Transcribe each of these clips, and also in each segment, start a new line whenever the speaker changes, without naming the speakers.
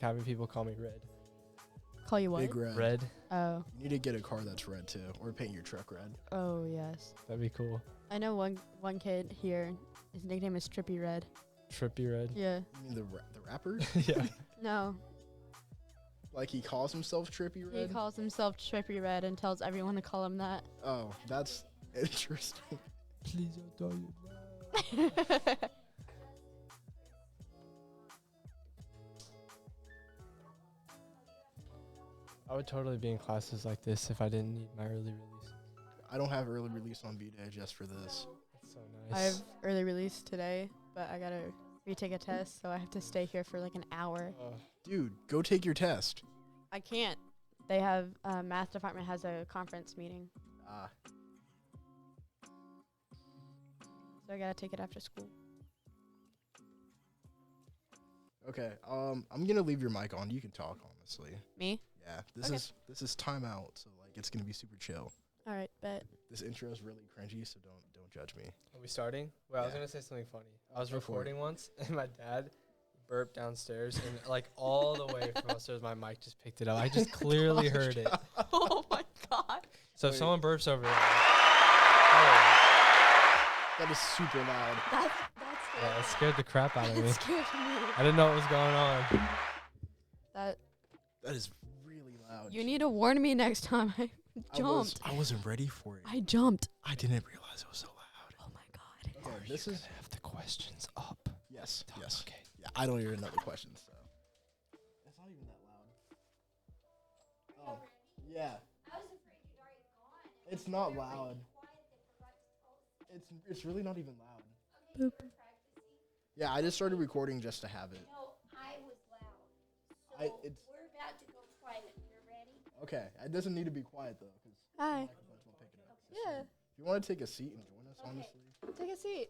having people call me Red.
Call you what?
Big Red.
Red.
Oh.
You need to get a car that's red too, or paint your truck red.
Oh, yes.
That'd be cool.
I know one kid here. His nickname is Trippy Red.
Trippy Red.
Yeah.
You mean the rapper?
Yeah.
No.
Like he calls himself Trippy Red?
He calls himself Trippy Red and tells everyone to call him that.
Oh, that's interesting.
Please don't tell you. I would totally be in classes like this if I didn't need my early release.
I don't have early release on B-Day just for this.
That's so
I
nice.
have early release today, but I gotta retake a test, so I have to stay here for like an hour.
Dude, go take your test.
I can't. They have math department has a conference meeting, so I gotta take it after school.
Okay. I'm gonna leave your mic on. You can talk, honestly.
Me?
Yeah. This is timeout, so like it's gonna be super chill.
All right, bet.
This intro is really cringy, so don't judge me.
Are we starting? Well, I was
Yeah.
going to say something funny. I was
Go for
recording once, and my dad burped downstairs, and like all the way from upstairs, my mic just picked it up. I just clearly heard it.
Oh my god.
So if
Wait.
someone burps over there,
That is super loud.
That's
yeah, it scared the crap out of me.
It scared me.
I didn't know what was going on.
That
That is really loud.
you need to warn me next time. I jumped.
I wasn't ready for it.
I jumped.
I didn't realize it was so loud.
Oh my god.
Okay, this is
Have the questions up.
yes.
Okay.
Yeah, I don't even know the questions, so. It's not even that loud. Oh, yeah.
I was afraid you'd already gone.
It's not loud. It's really not even loud.
Boop.
Yeah, I just started recording just to have it.
No, I was loud. So
It's
we're about to go quiet. You're ready?
okay. It doesn't need to be quiet though, because
Hi.
microphones won't pick it up.
Yeah.
If you want to take a seat and join us,
Okay.
honestly.
Take a seat.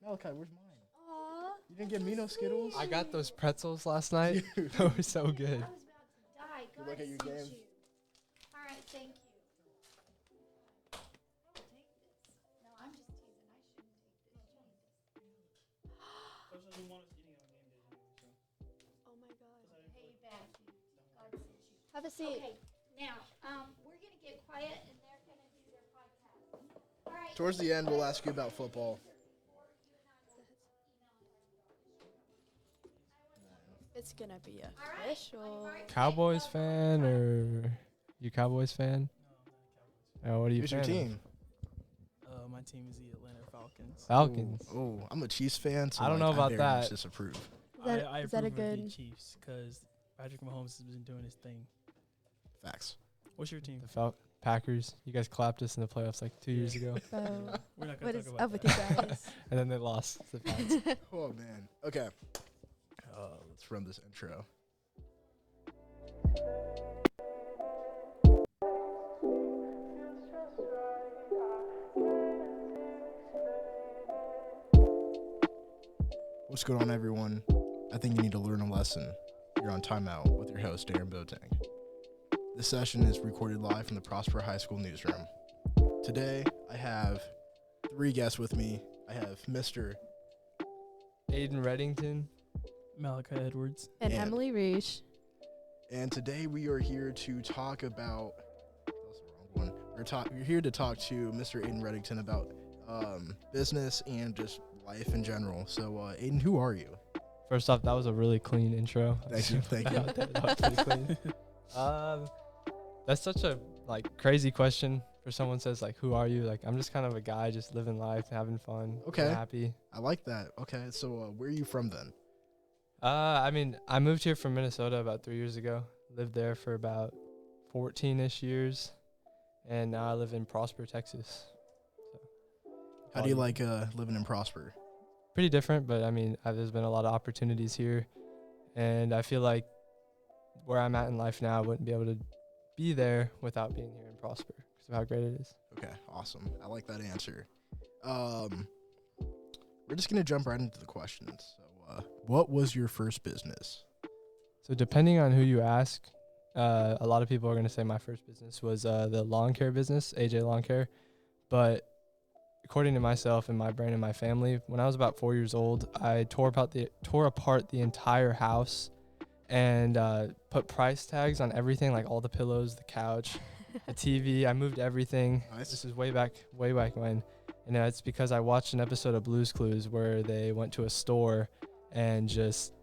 Malachi, where's mine?
Aw.
You didn't give me no Skittles.
I got those pretzels last night.
Dude.
They were so good.
I was about to die.
Good
God
luck at your
sent
game.
you. All right, thank you. Don't take this. No, I'm just teasing. I shouldn't take this.
Oh my god.
Payback. God sent you.
Have a seat.
Okay, now, we're gonna get quiet and they're gonna do their podcast. All right.
Towards the end, we'll ask you about football.
It's gonna be
All right.
official.
Cowboys fan or you Cowboys fan? Oh, what are you
Who's your
fan of?
team?
My team is the Atlanta Falcons.
Falcons.
Oh, I'm a Chiefs fan, so
I don't
like,
know about
I very much
that.
disapprove.
Is that,
I
is that a
approve of the
good?
Chiefs because Patrick Mahomes has been doing his thing.
Facts.
What's your team?
The Packers. You guys clapped us in the playoffs like 2 years ago,
Oh,
We're not
what
gonna
is
talk
up
about
with
that.
you guys?
and then they lost. The Pats.
Oh man. Okay. Let's run this intro. What's going on, everyone? I think you need to learn a lesson. You're on timeout with your host, Aaron Boateng. This session is recorded live from the Prosper High School newsroom. Today, I have 3 guests with me. I have Mr.
Ayden Reddington.
Malachi Edwards.
And
And-
Emily Reich.
And today we are here to talk about. That was the wrong one. We're here to talk to Mr. Ayden Reddington about business and just life in general. So, Ayden, who are you?
First off, that was a really clean intro.
Thank you, thank you.
That was pretty clean. That's such a crazy question for someone says who are you? I'm just kind of a guy just living life, having fun,
Okay.
being happy.
I like that. Okay, so where are you from then?
I mean, I moved here from Minnesota about 3 years ago. Lived there for about 14-ish years, and now I live in Prosper, Texas.
How do you like living in Prosper?
Pretty different, but I mean, there's been a lot of opportunities here, and I feel like where I'm at in life now, I wouldn't be able to be there without being here in Prosper because of how great it is.
Okay, awesome. I like that answer. We're just gonna jump right into the questions. So, what was your first business?
So depending on who you ask, a lot of people are going to say my first business was the lawn care business, AJ Lawn Care. But according to myself and my brain and my family, when I was about 4 years old, I tore apart the entire house and put price tags on everything, like all the pillows, the couch, the TV. I moved everything.
Nice.
This is way back when. And it's because I watched an episode of Blue's Clues where they went to a store and just,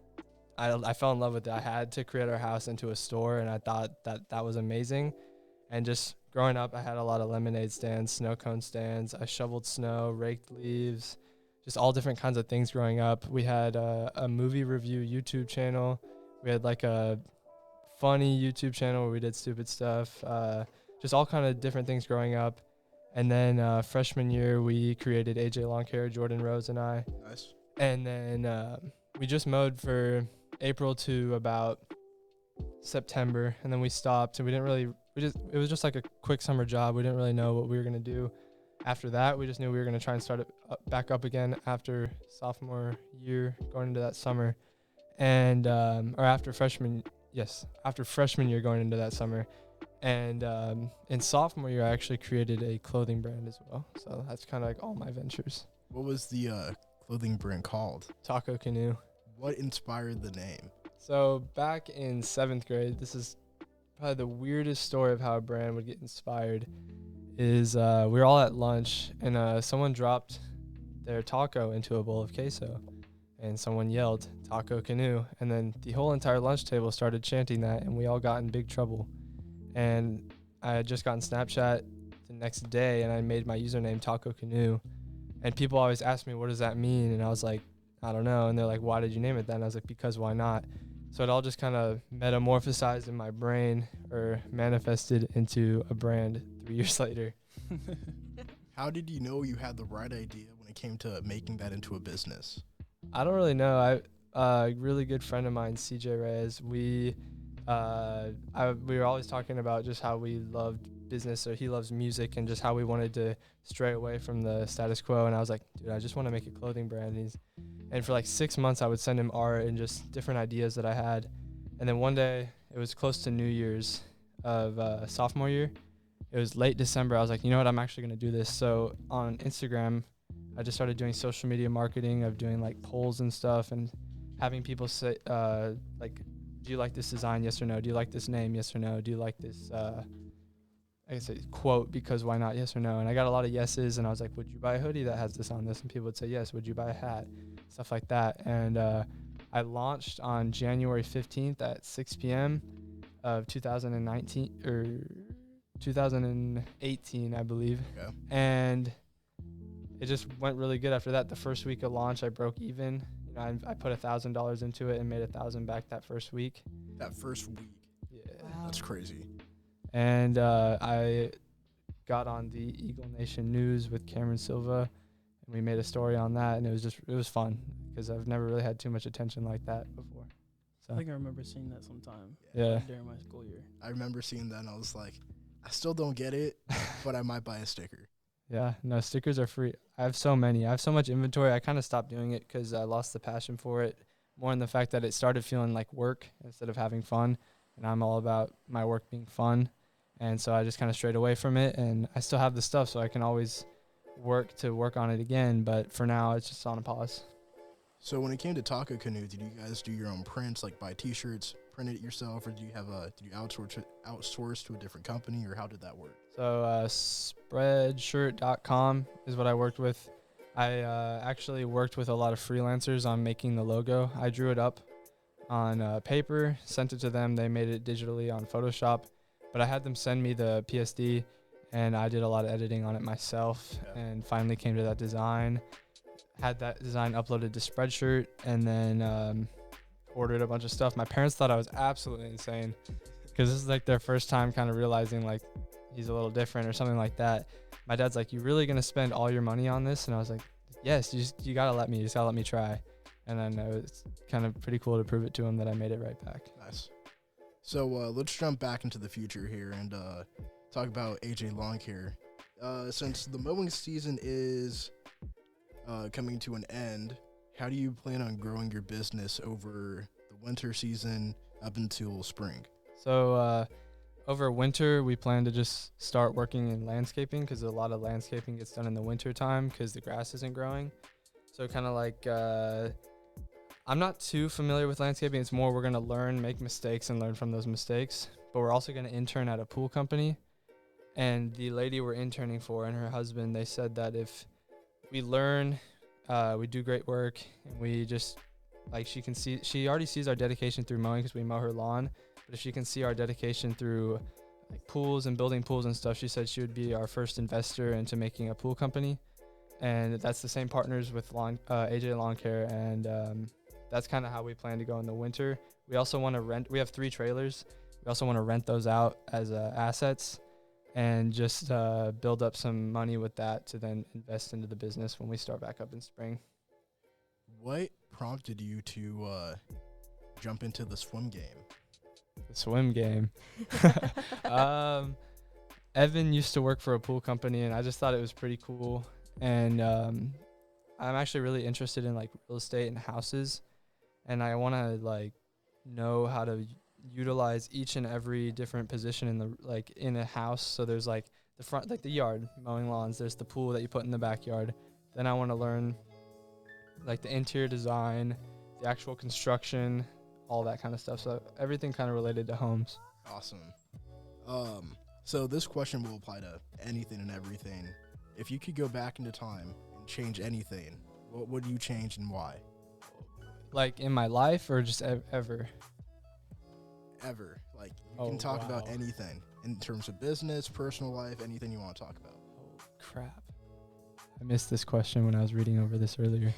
I fell in love with it. I had to create our house into a store, and I thought that was amazing. And just growing up, I had a lot of lemonade stands, snow cone stands. I shoveled snow, raked leaves, just all different kinds of things growing up. We had a movie review YouTube channel. We had like a funny YouTube channel where we did stupid stuff, just all kind of different things growing up. And then freshman year, we created AJ Lawn Care, Jordan Rose and I.
Nice.
And then we just mowed for April to about September, and then we stopped. And we didn't really, it was just like a quick summer job. We didn't really know what we were going to do after that. We just knew we were going to try and start it back up again after sophomore year, going into that summer. And, or after freshman year going into that summer. And in sophomore year, I actually created a clothing brand as well. So that's kind of like all my ventures.
What was the clothing brand called?
Taco Canoe.
What inspired the name?
So back in 7th grade, this is probably the weirdest story of how a brand would get inspired, is we were all at lunch, and someone dropped their taco into a bowl of queso. And someone yelled, Taco Canoe. And then the whole entire lunch table started chanting that, and we all got in big trouble. And I had just gotten Snapchat the next day, and I made my username Taco Canoe. And people always ask me, what does that mean? And I was like, I don't know. And they're like, why did you name it that? And I was like, because why not? So it all just kind of metamorphosized in my brain, or manifested into a brand 3 years later.
How did you know you had the right idea when it came to making that into a business?
I don't really know. A really good friend of mine, CJ Reyes, we were always talking about just how we loved business, or he loves music, and just how we wanted to stray away from the status quo. And I was like, dude, I just want to make a clothing brand. And for like 6 months, I would send him art and just different ideas that I had. And then one day, it was close to New Year's of sophomore year. It was late December. I was like, you know what, I'm actually going to do this. So on Instagram, I just started doing social media marketing of doing like polls and stuff, and having people say, like, do you like this design? Yes or no? Do you like this name? Yes or no? Do you like this, I guess a quote, because why not? Yes or no? And I got a lot of yeses, and I was like, would you buy a hoodie that has this on this? And people would say yes. Would you buy a hat? Stuff like that. And I launched on January 15th at 6 p.m. of 2019 or 2018, I believe.
Okay.
And it just went really good after that. The first week of launch, I broke even. You know, I put $1,000 into it and made $1,000 back that first week.
That first week.
Yeah.
Wow.
That's crazy.
And I got on the Eagle Nation News with Cameron Silva, and we made a story on that, and it was fun, because I've never really had too much attention like that before. So
I think I remember seeing that sometime
yeah.
during my school year.
I remember seeing that, and I was like, I still don't get it, but I might buy a sticker.
Yeah, no, stickers are free. I have so many. I have so much inventory. I kind of stopped doing it because I lost the passion for it, more in the fact that it started feeling like work instead of having fun. And I'm all about my work being fun. And so I just kind of strayed away from it. And I still have the stuff, so I can always work on it again. But for now, it's just on a pause.
So when it came to Taco Canoe, did you guys do your own prints, like buy T-shirts, print it yourself, or did you outsource to a different company, or how did that work?
So spreadshirt.com is what I worked with. I actually worked with a lot of freelancers on making the logo. I drew it up on paper, sent it to them. They made it digitally on Photoshop, but I had them send me the PSD, and I did a lot of editing on it myself, and finally came to that design. Had that design uploaded to Spreadshirt, and then ordered a bunch of stuff. My parents thought I was absolutely insane, because this is like their first time kind of realizing like he's a little different or something like that. My dad's like, you really gonna spend all your money on this? And I was like, yes, you gotta let me try. And then it was kind of pretty cool to prove it to him that I made it right back.
Nice. So let's jump back into the future here and talk about AJ Lawn Care. Since the mowing season is coming to an end, how do you plan on growing your business over the winter season up until spring?
So over winter, we plan to just start working in landscaping because a lot of landscaping gets done in the winter time because the grass isn't growing. So kind of like, I'm not too familiar with landscaping. It's more we're going to learn, make mistakes, and learn from those mistakes. But we're also going to intern at a pool company. And the lady we're interning for and her husband, they said that if we learn, we do great work, and we just, like, she already sees our dedication through mowing because we mow her lawn. But if she can see our dedication through like pools and building pools and stuff, she said she would be our first investor into making a pool company. And that's the same partners with AJ Lawn Care, and that's kind of how we plan to go in the winter. We also want to rent. We have 3 trailers. We also want to rent those out as assets and just build up some money with that to then invest into the business when we start back up in spring.
What prompted you to jump into the swim game?
The swim game. Evan used to work for a pool company, and I just thought it was pretty cool. And I'm actually really interested in like real estate and houses, and I want to like know how to utilize each and every different position in the like in a house. So there's like the front, like the yard, mowing lawns. There's the pool that you put in the backyard. Then I want to learn like the interior design, the actual construction, all that kind of stuff. So everything kind of related to homes.
Awesome. So this question will apply to anything and everything. If you could go back into time and change anything, what would you change and why?
Like in my life or just ever?
Ever. Like, you can talk about anything in terms of business, personal life, anything you want to talk about.
Oh, crap. I missed this question when I was reading over this earlier.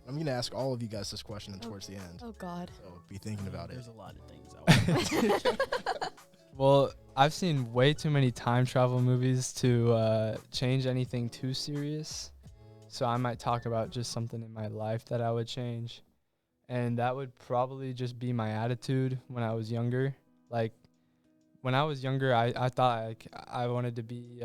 I'm going to ask all of you guys this question towards the end.
Oh, God.
So be thinking about it.
There's a lot of things I want to change.
Well, I've seen way too many time travel movies to change anything too serious. So I might talk about just something in my life that I would change. And that would probably just be my attitude when I was younger. Like, when I was younger, I thought like I wanted to be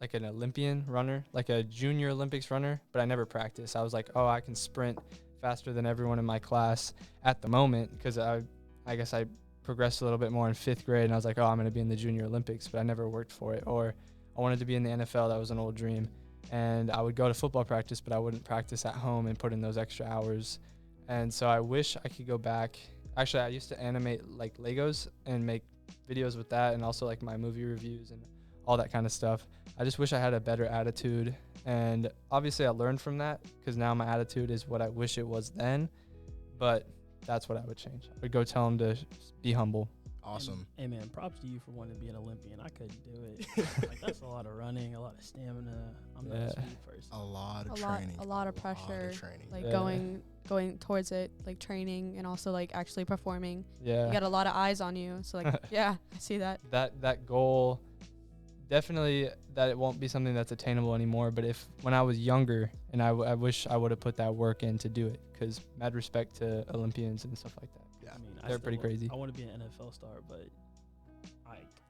like an Olympian runner, like a junior Olympics runner, but I never practiced. I was like, oh, I can sprint faster than everyone in my class at the moment because I guess I progressed a little bit more in 5th grade, and I was like, oh, I'm going to be in the Junior Olympics, but I never worked for it. Or I wanted to be in the NFL. That was an old dream. And I would go to football practice, but I wouldn't practice at home and put in those extra hours. And so I wish I could go back. Actually, I used to animate like Legos and make videos with that, and also like my movie reviews and all that kind of stuff. I just wish I had a better attitude. And obviously I learned from that because now my attitude is what I wish it was then. But that's what I would change. I would go tell him to be humble.
Awesome.
Hey, man, props to you for wanting to be an Olympian. I couldn't do it. Like, that's a lot of running, a lot of stamina. I'm not a speed person.
A lot of training.
A lot of pressure. Like
Yeah.
going towards it, like training and also like actually performing.
Yeah.
You got a lot of eyes on you. So like, yeah, I see that.
That goal, definitely that it won't be something that's attainable anymore. But when I was younger, and I wish I would have put that work in to do it, because mad respect to Olympians and stuff like that.
Yeah.
I mean,
They're pretty crazy.
I want to be an NFL star, but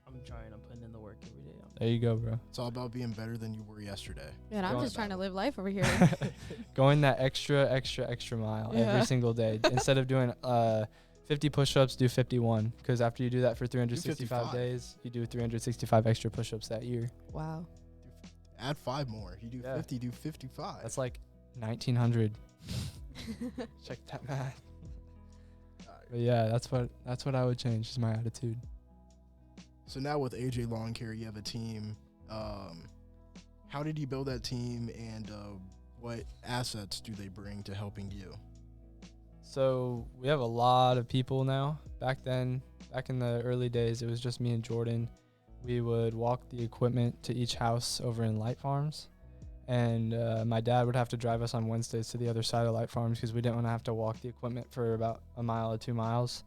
I'm putting in the work every day.
There you go, bro.
It's all about being better than you were yesterday.
Man, I'm
Going
just trying to live life over here.
Going that extra mile
Yeah.
every single day. Instead of doing 50 push-ups, do 51. Because after you do that for 365
55.
days, you do 365 extra push-ups that year.
Wow.
Add 5 more. You do
Yeah.
50, do 55.
That's like 1,900. Check that math. But yeah, that's what I would change is my attitude.
So now with AJ Lawn Care, you have a team. How did you build that team, and what assets do they bring to helping you?
So we have a lot of people now. Back in the early days, it was just me and Jordan. We would walk the equipment to each house over in Light Farms. And my dad would have to drive us on Wednesdays to the other side of Light Farms because we didn't want to have to walk the equipment for about a mile or 2 miles.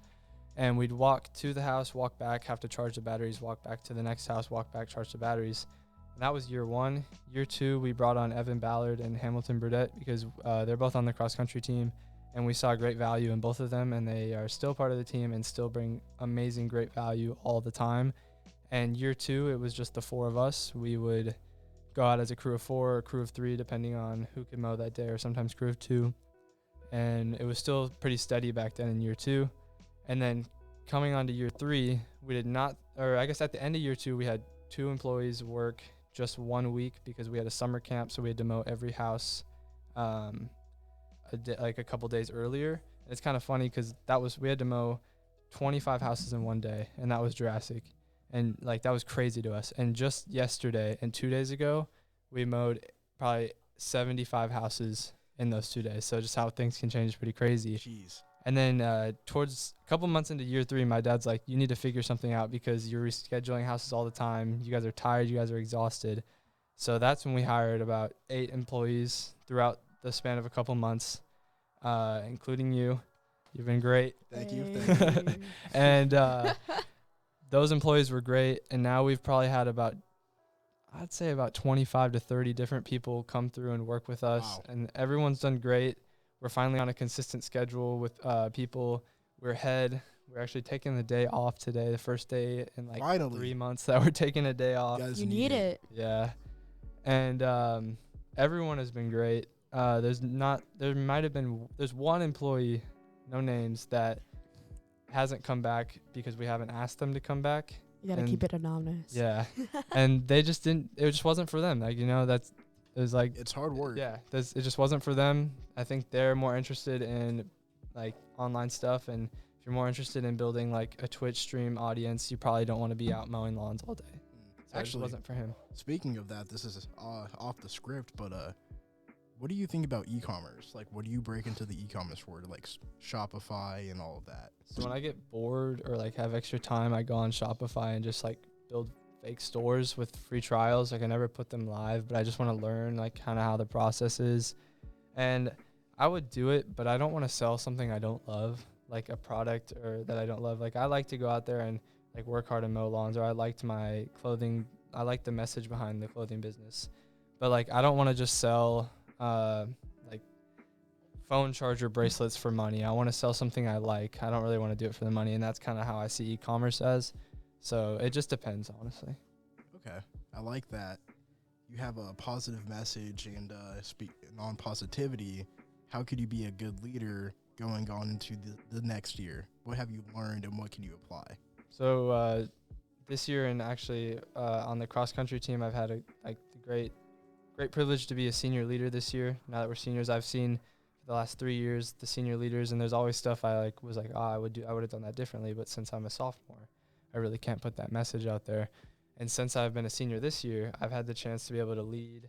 And we'd walk to the house, walk back, have to charge the batteries, walk back to the next house, walk back, charge the batteries. And that was year 1. Year 2, we brought on Evan Ballard and Hamilton Burdett because they're both on the cross-country team. And we saw great value in both of them, and they are still part of the team and still bring amazing, great value all the time. And year 2, it was just the 4 of us. We would go out as a crew of 4 or a crew of 3, depending on who could mow that day, or sometimes crew of 2. And it was still pretty steady back then in year 2. And then coming on to year 3, we did not, or I guess at the end of year 2, we had 2 employees work just 1 week because we had a summer camp, so we had to mow every house like a couple days earlier. And it's kind of funny because we had to mow 25 houses in 1 day, and that was drastic. And like that was crazy to us. And just yesterday and 2 days ago, we mowed probably 75 houses in those 2 days. So just how things can change is pretty crazy.
Jeez.
And then towards a couple months into year 3, my dad's like, you need to figure something out because you're rescheduling houses all the time. You guys are tired. You guys are exhausted. So that's when we hired about 8 employees throughout the span of a couple months, including you. You've been great.
Thank you.
Hey.
And those employees were great. And now we've probably had I'd say about 25 to 30 different people come through and work with us.
Wow.
And everyone's done great. We're finally on a consistent schedule with people. We're actually taking the day off today, the first day in like
Finally.
3 months that we're taking a day off.
Guys
You need it.
Yeah. And everyone has been great. There's one employee, no names, that hasn't come back because we haven't asked them to come back.
You gotta
And
keep it anonymous.
Yeah. And they just didn't, it just wasn't for them. Like, it was like,
It's hard work.
yeah, it just wasn't for them. I think they're more interested in like online stuff. And if you're more interested in building like a Twitch stream audience, you probably don't want to be out mowing lawns all day. So it just
Actually,
wasn't for him.
speaking of that, this is off the script, but what do you think about e-commerce? Like, what do you break into the e-commerce world, like Shopify and all of that?
So when I get bored or like have extra time, I go on Shopify and just like build fake stores with free trials. Like I never put them live, but I just want to learn like kind of how the process is. And I would do it, but I don't want to sell something I don't love, like a product or that I don't love. Like I like to go out there and like work hard and mow lawns, or I liked my clothing. I like the message behind the clothing business, but like I don't want to just sell like phone charger bracelets for money. I want to sell something I like. I don't really want to do it for the money, and that's kind of how I see e-commerce as. So it just depends, honestly.
Okay, I like that. You have a positive message and speak on positivity. How could you be a good leader going on into the next year? What have you learned and what can you apply?
So this year, and actually on the cross country team, I've had the great privilege to be a senior leader this year. Now that we're seniors, I've seen the last 3 years the senior leaders, and there's always stuff I was like, I would have done that differently. But since I'm a sophomore, I really can't put that message out there. And since I've been a senior this year, I've had the chance to be able to lead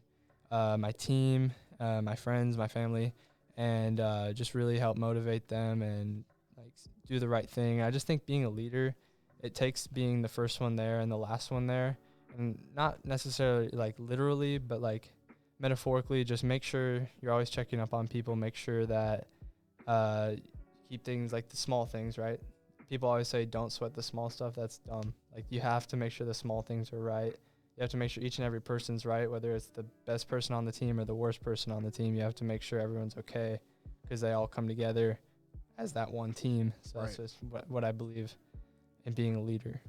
my team, my friends, my family, and just really help motivate them and like do the right thing. I just think being a leader, it takes being the first one there and the last one there, and not necessarily like literally, but like metaphorically. Just make sure you're always checking up on people. Make sure that keep things like the small things right. People always say don't sweat the small stuff. That's dumb. Like you have to make sure the small things are right. You have to make sure each and every person's right, whether it's the best person on the team or the worst person on the team. You have to make sure everyone's okay because they all come together as that one team. So that's just what I believe in being a leader.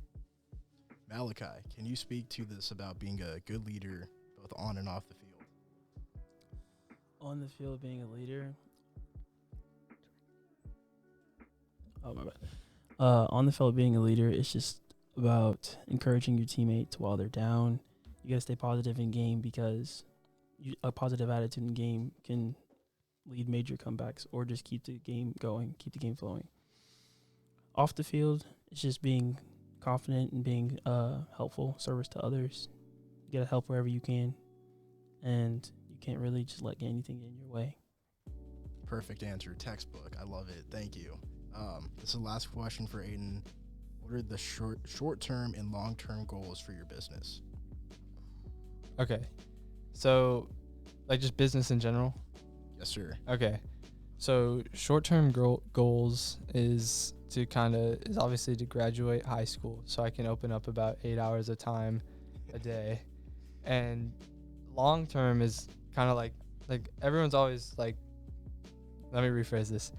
Malachi, can you speak to this about being a good leader both on and off the field?
On the field, being a leader. Oh, my bad. On the field, being a leader, it's just about encouraging your teammates while they're down. You got to stay positive in game because a positive attitude in game can lead major comebacks or just keep the game going, keep the game flowing. Off the field, it's just being confident and being helpful, service to others. You got to help wherever you can, and you can't really just let anything get in your way.
Perfect answer. Textbook. I love it. Thank you. This is the last question for Ayden. What are the short-term and long-term goals for your business?
Okay. So like just business in general?
Yes, sir.
Okay. So short-term goals is obviously to graduate high school so I can open up about 8 hours of time a day. And long-term is kind of like everyone's always like, let me rephrase this.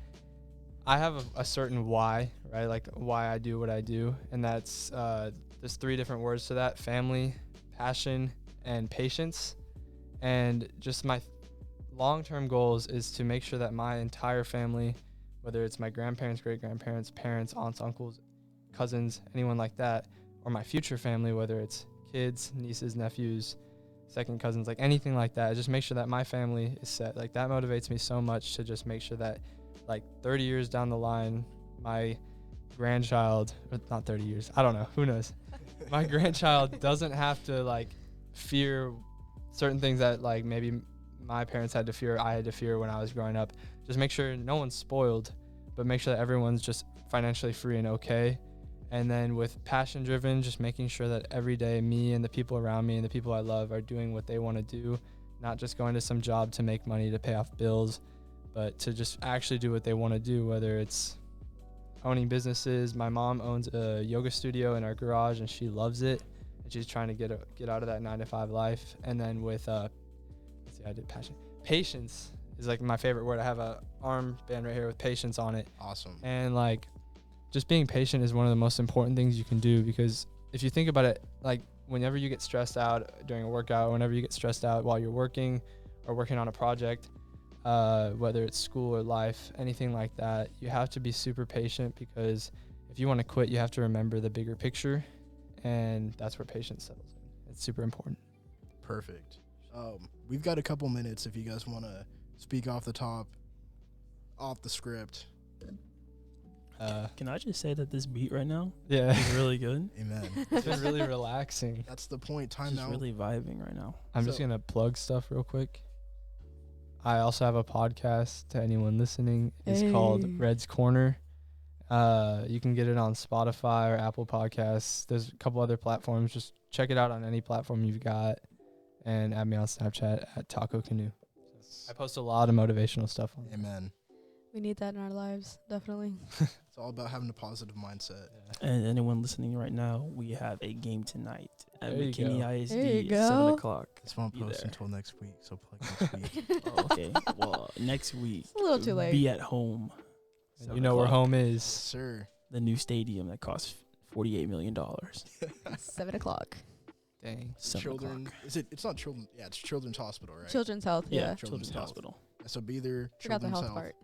I have a certain why, right? Like why I do what I do. And that's, there's 3 different words to that: family, passion, and patience. And just my long-term goals is to make sure that my entire family, whether it's my grandparents, great-grandparents, parents, aunts, uncles, cousins, anyone like that, or my future family, whether it's kids, nieces, nephews, second cousins, like anything like that. Just make sure that my family is set. Like that motivates me so much to just make sure that like 30 years down the line, my grandchild, or not 30 years, I don't know, who knows, my grandchild doesn't have to like fear certain things that like maybe my parents had to fear, I had to fear when I was growing up. Just make sure no one's spoiled, but make sure that everyone's just financially free and okay. And then with passion driven, just making sure that every day me and the people around me and the people I love are doing what they want to do, not just going to some job to make money to pay off bills, but to just actually do what they want to do, whether it's owning businesses. My mom owns a yoga studio in our garage and she loves it. And she's trying to get out of that 9-to-5 life. And then with, patience is like my favorite word. I have a armband right here with patience on it.
Awesome.
And like, just being patient is one of the most important things you can do, because if you think about it, like whenever you get stressed out during a workout, whenever you get stressed out while you're working or working on a project, whether it's school or life, anything like that, you have to be super patient, because if you want to quit, you have to remember the bigger picture, and that's where patience settles in. It's super important.
Perfect. We've got a couple minutes if you guys want to speak off the top, off the script.
Can I just say that this beat right now
Yeah.
is really good?
Amen.
It's been really relaxing.
That's the point. Time
Just
out.
really vibing right now.
I'm just going to plug stuff real quick. I also have a podcast to anyone listening. It's called
Hey.
Red's Corner. You can get it on Spotify or Apple Podcasts. There's a couple other platforms. Just check it out on any platform you've got, and add me on Snapchat at Taco Canoe. I post a lot of motivational stuff on there.
Amen.
We need that in our lives, definitely.
It's all about having a positive mindset.
And anyone listening right now, we have a game tonight at
There you
McKinney
go.
ISD
There you
at 7
go.
o'clock.
This won't
Be
post
there.
until next week, so plug next week.
Oh, okay. Well, next week,
It's a little too late.
be at home.
And
7
you know where
o'clock.
home
Yes,
is.
sir.
The new stadium that costs $48 million.
7 o'clock.
Dang.
7
Children.
o'clock.
Is it? It's not children. Yeah, it's Children's Hospital, right?
Children's Health,
Yeah,
yeah.
Children's
Children's
Health.
Hospital.
So be there.
Forgot the
Children's
health part.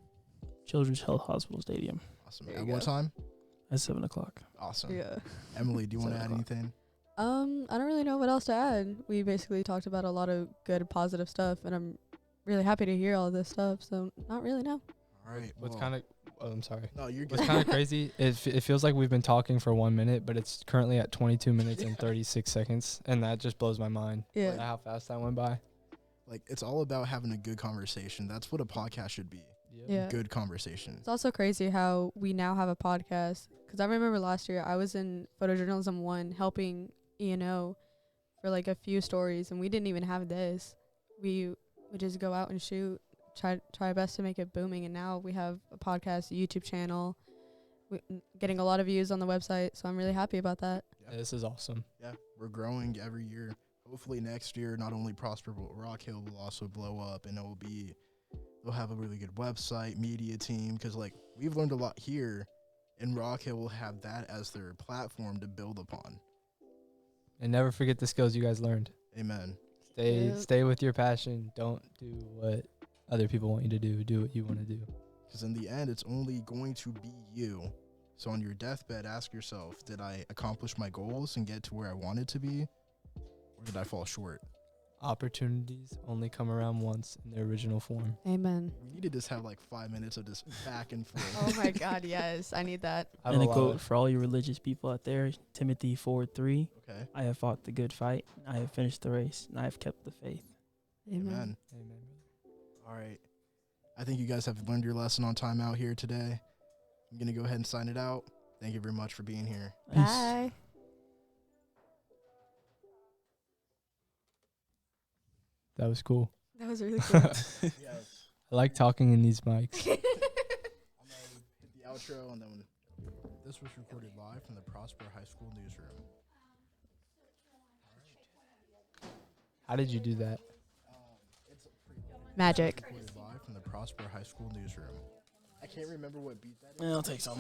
Children's Health Hospital Stadium
Awesome.
There
At
you
what
go.
time?
at 7 o'clock.
Awesome.
Yeah.
Emily, do you want to
7
add
o'clock.
anything?
I don't really know what else to add. We basically talked about a lot of good, positive stuff, and I'm really happy to hear all this stuff. So not really no.
All right.
What's
well-
kind of, I'm sorry.
No, you're
What's
good.
kind of crazy, it feels like we've been talking for 1 minute, but it's currently at 22 minutes and 36 seconds, and that just blows my mind.
Yeah.
Like, how fast that went by.
Like, it's all about having a good conversation. That's what a podcast should be.
Yeah.
Good conversation.
It's also crazy how we now have a podcast. Because I remember last year I was in Photojournalism 1 helping E&O for like a few stories, and we didn't even have this. We would just go out and shoot, try our best to make it booming, and now we have a podcast, a YouTube channel, getting a lot of views on the website, so I'm really happy about that.
Yeah, this is awesome.
Yeah, we're growing every year. Hopefully next year, not only Prosper, but Rock Hill will also blow up, and they'll have a really good website, media team, because like we've learned a lot here, and Rock Hill will have that as their platform to build upon.
And never forget the skills you guys learned.
Amen.
Yep.
Stay with your passion. Don't do what other people want you to do. Do what you want to do.
Because in the end, it's only going to be you. So on your deathbed, ask yourself, did I accomplish my goals and get to where I wanted to be? Or did I fall short?
Opportunities only come around once in their original form.
Amen.
We need to just have like 5 minutes of this back and forth.
Oh my God, yes, I need that.
I
And a
love
quote
it.
for all you religious people out there, Timothy 4:3.
Okay.
I have fought the good fight. I have finished the race. And I have kept the faith.
Amen.
Amen.
Amen.
All right. I think you guys have learned your lesson on timeout here today. I'm going to go ahead and sign it out. Thank you very much for being here.
Peace.
Bye.
That was cool.
That was really cool.
Yes.
I like talking in these mics.
I'm going to hit the outro and then. This was recorded live from the Prosper High School newsroom.
How did you do that?
Magic.
Recorded live from the Prosper High School newsroom. I can't remember what beat that is.
Yeah, I'll take some.